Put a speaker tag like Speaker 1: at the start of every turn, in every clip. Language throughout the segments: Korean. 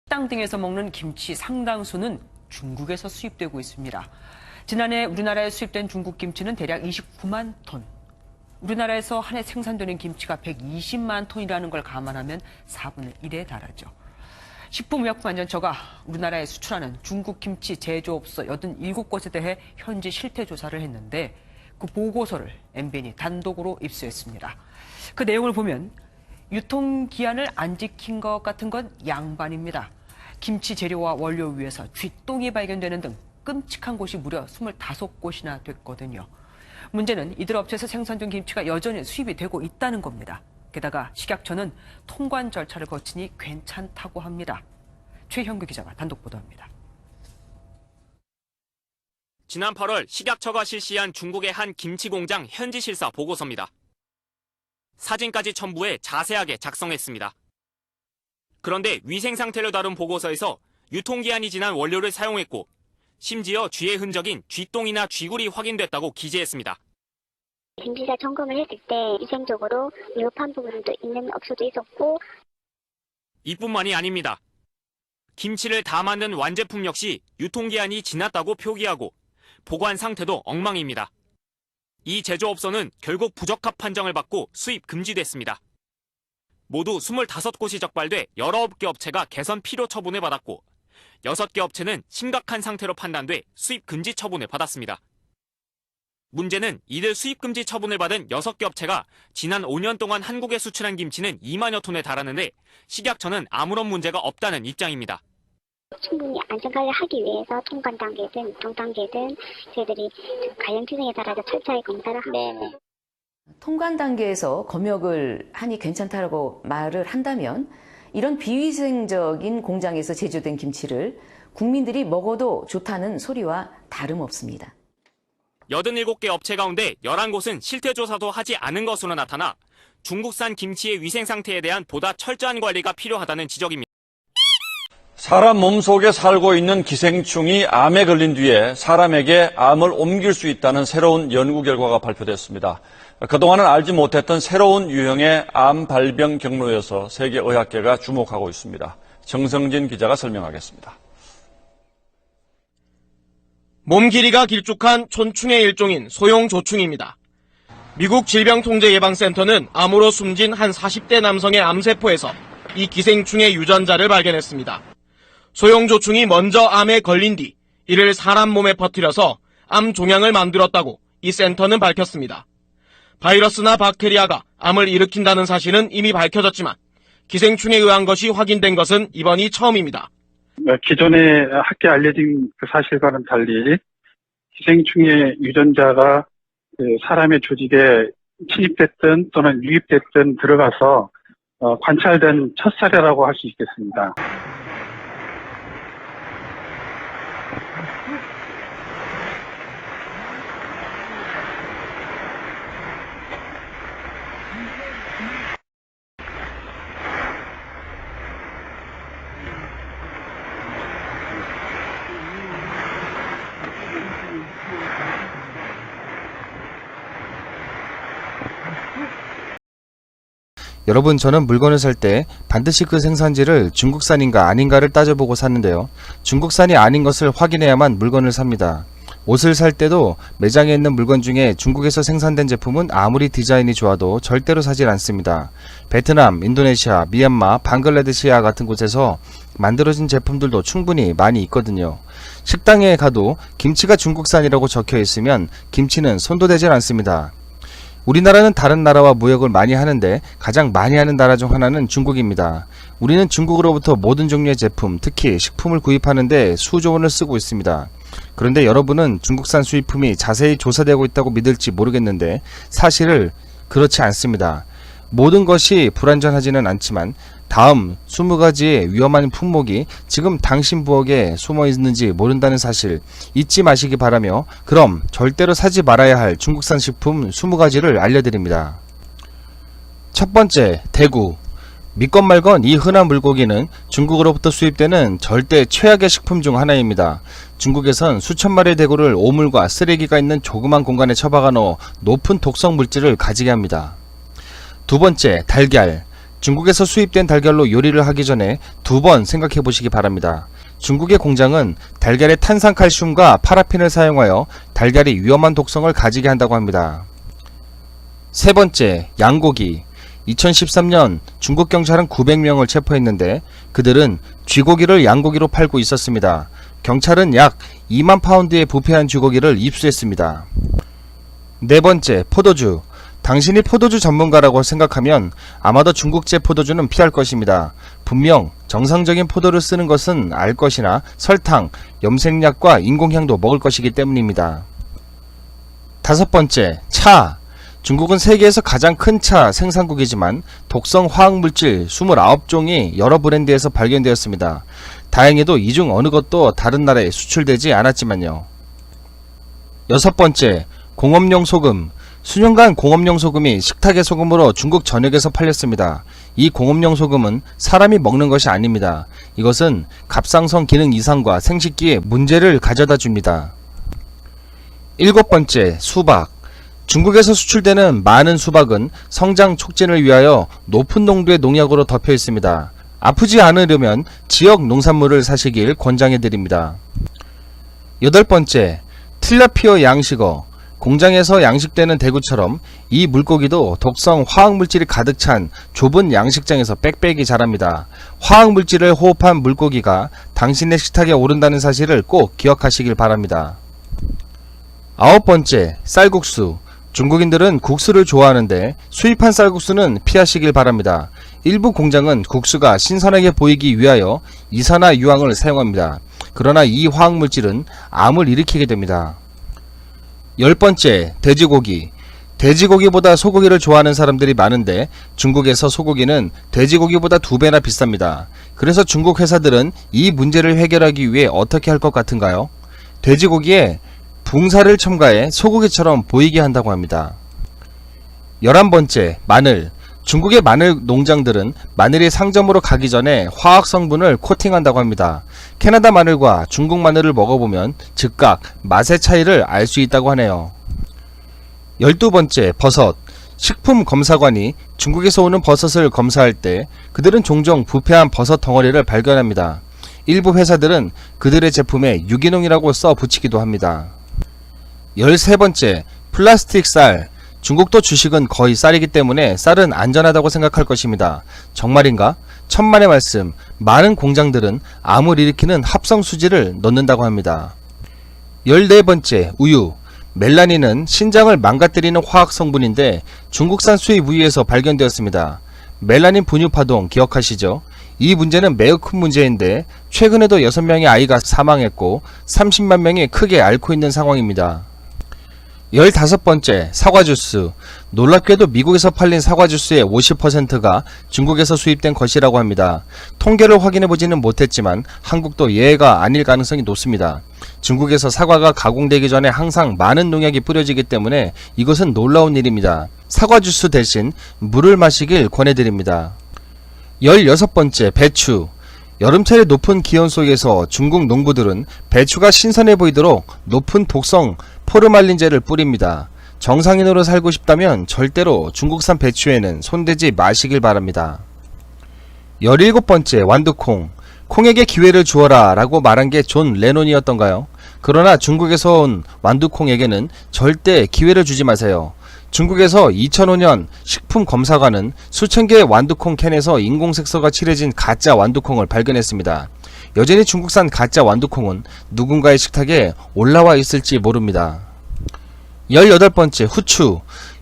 Speaker 1: 식당 등에서 먹는 김치 상당수는 중국에서 수입되고 있습니다. 지난해 우리나라에 수입된 중국 김치는 대략 29만 톤. 우리나라에서 한 해 생산되는 김치가 120만 톤이라는 걸 감안하면 4분의 1에 달하죠. 식품의약품안전처가 우리나라에 수출하는 중국 김치 제조업소 87곳에 대해 현지 실태 조사를 했는데 그 보고서를 MBN이 단독으로 입수했습니다. 그 내용을 보면 유통기한을 안 지킨 것 같은 건 양반입니다. 김치 재료와 원료 위에서 쥐똥이 발견되는 등 끔찍한 곳이 무려 25곳이나 됐거든요. 문제는 이들 업체에서 생산된 김치가 여전히 수입이 되고 있다는 겁니다. 게다가 식약처는 통관 절차를 거치니 괜찮다고 합니다. 최형규 기자가 단독 보도합니다.
Speaker 2: 지난 8월 식약처가 실시한 중국의 한 김치 공장 현지 실사 보고서입니다. 사진까지 첨부해 자세하게 작성했습니다. 그런데 위생 상태를 다룬 보고서에서 유통기한이 지난 원료를 사용했고 심지어 쥐의 흔적인 쥐똥이나 쥐굴이 확인됐다고 기재했습니다.
Speaker 3: 김치사 점검을 했을 때 위생적으로 위협한 부분도 있는 업소도 있었고
Speaker 2: 이뿐만이 아닙니다. 김치를 다 만든 완제품 역시 유통기한이 지났다고 표기하고 보관 상태도 엉망입니다. 이 제조업소는 결국 부적합 판정을 받고 수입 금지됐습니다. 모두 25곳이 적발돼 19개 업체가 개선 필요 처분을 받았고 6개 업체는 심각한 상태로 판단돼 수입 금지 처분을 받았습니다. 문제는 이들 수입 금지 처분을 받은 6개 업체가 지난 5년 동안 한국에 수출한 김치는 2만여 톤에 달하는데 식약처는 아무런 문제가 없다는 입장입니다.
Speaker 3: 충분히 안전관리하기 위해서 통관 단계든 유통 단계든 저희들이 관련 규정에 따라서 철저히 검사를 합니다.
Speaker 4: 통관 단계에서 검역을 하니 괜찮다고 말을 한다면 이런 비위생적인 공장에서 제조된 김치를 국민들이 먹어도 좋다는 소리와 다름없습니다.
Speaker 2: 87개 업체 가운데 11곳은 실태조사도 하지 않은 것으로 나타나 중국산 김치의 위생 상태에 대한 보다 철저한 관리가 필요하다는 지적입니다.
Speaker 5: 사람 몸속에 살고 있는 기생충이 암에 걸린 뒤에 사람에게 암을 옮길 수 있다는 새로운 연구 결과가 발표됐습니다. 그동안은 알지 못했던 새로운 유형의 암 발병 경로여서 세계의학계가 주목하고 있습니다. 정성진 기자가 설명하겠습니다.
Speaker 6: 몸 길이가 길쭉한 촌충의 일종인 소형조충입니다. 미국 질병통제예방센터는 암으로 숨진 한 40대 남성의 암세포에서 이 기생충의 유전자를 발견했습니다. 소형조충이 먼저 암에 걸린 뒤 이를 사람 몸에 퍼뜨려서 암 종양을 만들었다고 이 센터는 밝혔습니다. 바이러스나 박테리아가 암을 일으킨다는 사실은 이미 밝혀졌지만 기생충에 의한 것이 확인된 것은 이번이 처음입니다.
Speaker 7: 기존에 학계에 알려진 그 사실과는 달리 기생충의 유전자가 사람의 조직에 침입됐든 또는 유입됐든 들어가서 관찰된 첫 사례라고 할 수 있겠습니다.
Speaker 8: 여러분, 저는 물건을 살 때 반드시 그 생산지를 중국산인가 아닌가를 따져보고 사는데요. 중국산이 아닌 것을 확인해야만 물건을 삽니다. 옷을 살 때도 매장에 있는 물건 중에 중국에서 생산된 제품은 아무리 디자인이 좋아도 절대로 사질 않습니다. 베트남, 인도네시아, 미얀마, 방글라데시아 같은 곳에서 만들어진 제품들도 충분히 많이 있거든요. 식당에 가도 김치가 중국산이라고 적혀 있으면 김치는 손도 대질 않습니다. 우리나라는 다른 나라와 무역을 많이 하는데 가장 많이 하는 나라 중 하나는 중국입니다. 우리는 중국으로부터 모든 종류의 제품, 특히 식품을 구입하는데 수조 원을 쓰고 있습니다. 그런데 여러분은 중국산 수입품이 자세히 조사되고 있다고 믿을지 모르겠는데 사실은 그렇지 않습니다. 모든 것이 불완전하지는 않지만 다음 20가지의 위험한 품목이 지금 당신 부엌에 숨어 있는지 모른다는 사실 잊지 마시기 바라며 그럼 절대로 사지 말아야 할 중국산 식품 20가지를 알려드립니다. 첫 번째, 대구. 믿건 말건 이 흔한 물고기는 중국으로부터 수입되는 절대 최악의 식품 중 하나입니다. 중국에선 수천 마리의 대구를 오물과 쓰레기가 있는 조그만 공간에 처박아 넣어 높은 독성 물질을 가지게 합니다. 두 번째, 달걀. 중국에서 수입된 달걀로 요리를 하기 전에 2번 생각해 보시기 바랍니다. 중국의 공장은 달걀의 탄산칼슘과 파라핀을 사용하여 달걀이 위험한 독성을 가지게 한다고 합니다. 세 번째, 양고기. 2013년 중국 경찰은 900명을 체포했는데 그들은 쥐고기를 양고기로 팔고 있었습니다. 경찰은 약 2만 파운드의 부패한 쥐고기를 입수했습니다. 네 번째, 포도주. 당신이 포도주 전문가라고 생각하면 아마도 중국제 포도주는 피할 것입니다. 분명 정상적인 포도를 쓰는 것은 알 것이나 설탕, 염색약과 인공향도 먹을 것이기 때문입니다. 다섯 번째, 차. 중국은 세계에서 가장 큰 차 생산국이지만 독성 화학물질 29종이 여러 브랜드에서 발견되었습니다. 다행히도 이 중 어느 것도 다른 나라에 수출되지 않았지만요. 여섯 번째, 공업용 소금. 수년간 공업용 소금이 식탁의 소금으로 중국 전역에서 팔렸습니다. 이 공업용 소금은 사람이 먹는 것이 아닙니다. 이것은 갑상선 기능 이상과 생식기에 문제를 가져다 줍니다. 일곱 번째, 수박. 중국에서 수출되는 많은 수박은 성장 촉진을 위하여 높은 농도의 농약으로 덮여 있습니다. 아프지 않으려면 지역 농산물을 사시길 권장해드립니다. 여덟 번째, 틸라피어 양식어. 공장에서 양식되는 대구처럼 이 물고기도 독성 화학물질이 가득 찬 좁은 양식장에서 빽빽이 자랍니다. 화학물질을 호흡한 물고기가 당신의 식탁에 오른다는 사실을 꼭 기억하시길 바랍니다. 아홉 번째, 쌀국수. 중국인들은 국수를 좋아하는데 수입한 쌀국수는 피하시길 바랍니다. 일부 공장은 국수가 신선하게 보이기 위하여 이산화유황을 사용합니다. 그러나 이 화학물질은 암을 일으키게 됩니다. 열 번째, 돼지고기. 돼지고기보다 소고기를 좋아하는 사람들이 많은데 중국에서 소고기는 돼지고기보다 2배나 비쌉니다. 그래서 중국 회사들은 이 문제를 해결하기 위해 어떻게 할 것 같은가요? 돼지고기에 붕살을 첨가해 소고기처럼 보이게 한다고 합니다. 11번째, 마늘. 중국의 마늘 농장들은 마늘이 상점으로 가기 전에 화학 성분을 코팅한다고 합니다. 캐나다 마늘과 중국 마늘을 먹어보면 즉각 맛의 차이를 알 수 있다고 하네요. 12번째, 버섯. 식품 검사관이 중국에서 오는 버섯을 검사할 때 그들은 종종 부패한 버섯 덩어리를 발견합니다. 일부 회사들은 그들의 제품에 유기농이라고 써 붙이기도 합니다. 13번째, 플라스틱 쌀. 중국도 주식은 거의 쌀이기 때문에 쌀은 안전하다고 생각할 것입니다. 정말인가? 천만의 말씀, 많은 공장들은 암을 일으키는 합성수지를 넣는다고 합니다. 14번째, 우유. 멜라닌은 신장을 망가뜨리는 화학 성분인데 중국산 수입 우유에서 발견되었습니다. 멜라닌 분유 파동 기억하시죠? 이 문제는 매우 큰 문제인데 최근에도 6명의 아이가 사망했고 30만 명이 크게 앓고 있는 상황입니다. 15번째, 사과주스. 놀랍게도 미국에서 팔린 사과주스의 50%가 중국에서 수입된 것이라고 합니다. 통계를 확인해보지는 못했지만 한국도 예외가 아닐 가능성이 높습니다. 중국에서 사과가 가공되기 전에 항상 많은 농약이 뿌려지기 때문에 이것은 놀라운 일입니다. 사과주스 대신 물을 마시길 권해드립니다. 16번째, 배추. 여름철의 높은 기온 속에서 중국 농부들은 배추가 신선해 보이도록 높은 독성 포르말린제를 뿌립니다. 정상인으로 살고 싶다면 절대로 중국산 배추에는 손대지 마시길 바랍니다. 17번째, 완두콩. 콩에게 기회를 주어라 라고 말한 게 존 레논이었던가요? 그러나 중국에서 온 완두콩에게는 절대 기회를 주지 마세요. 중국에서 2005년 식품검사관은 수천 개의 완두콩 캔에서 인공색소가 칠해진 가짜 완두콩을 발견했습니다. 여전히 중국산 가짜 완두콩은 누군가의 식탁에 올라와 있을지 모릅니다. 18번째, 후추.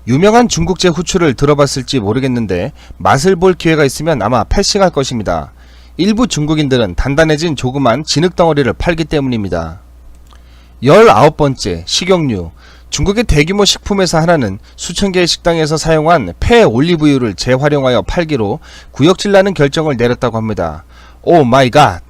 Speaker 8: 유명한 중국제 후추를 들어봤을지 모르겠는데 맛을 볼 기회가 있으면 아마 패싱할 것입니다. 일부 중국인들은 단단해진 조그만 진흙덩어리를 팔기 때문입니다. 19번째, 식용유. 중국의 대규모 식품회사 하나는 수천 개의 식당에서 사용한 폐 올리브유를 재활용하여 팔기로 구역질나는 결정을 내렸다고 합니다. 오 마이 갓.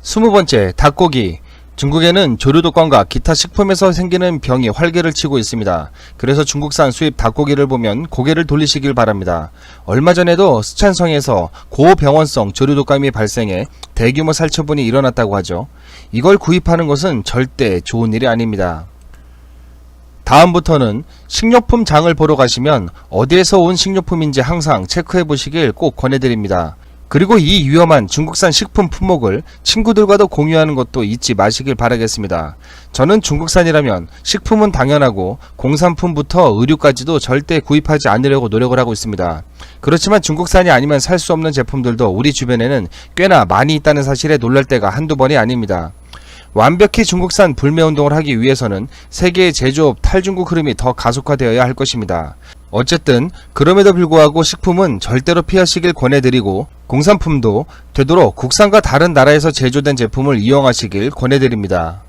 Speaker 8: 20번째, 닭고기. 중국에는 조류독감과 기타 식품에서 생기는 병이 활개를 치고 있습니다. 그래서 중국산 수입 닭고기를 보면 고개를 돌리시길 바랍니다. 얼마 전에도 스촨성에서 고병원성 조류독감이 발생해 대규모 살처분이 일어났다고 하죠. 이걸 구입하는 것은 절대 좋은 일이 아닙니다. 다음부터는 식료품 장을 보러 가시면 어디에서 온 식료품인지 항상 체크해 보시길 꼭 권해드립니다. 그리고 이 위험한 중국산 식품 품목을 친구들과도 공유하는 것도 잊지 마시길 바라겠습니다. 저는 중국산이라면 식품은 당연하고 공산품부터 의류까지도 절대 구입하지 않으려고 노력을 하고 있습니다. 그렇지만 중국산이 아니면 살 수 없는 제품들도 우리 주변에는 꽤나 많이 있다는 사실에 놀랄 때가 한두 번이 아닙니다. 완벽히 중국산 불매운동을 하기 위해서는 세계의 제조업 탈중국 흐름이 더 가속화되어야 할 것입니다. 어쨌든 그럼에도 불구하고 식품은 절대로 피하시길 권해드리고 공산품도 되도록 국산과 다른 나라에서 제조된 제품을 이용하시길 권해드립니다.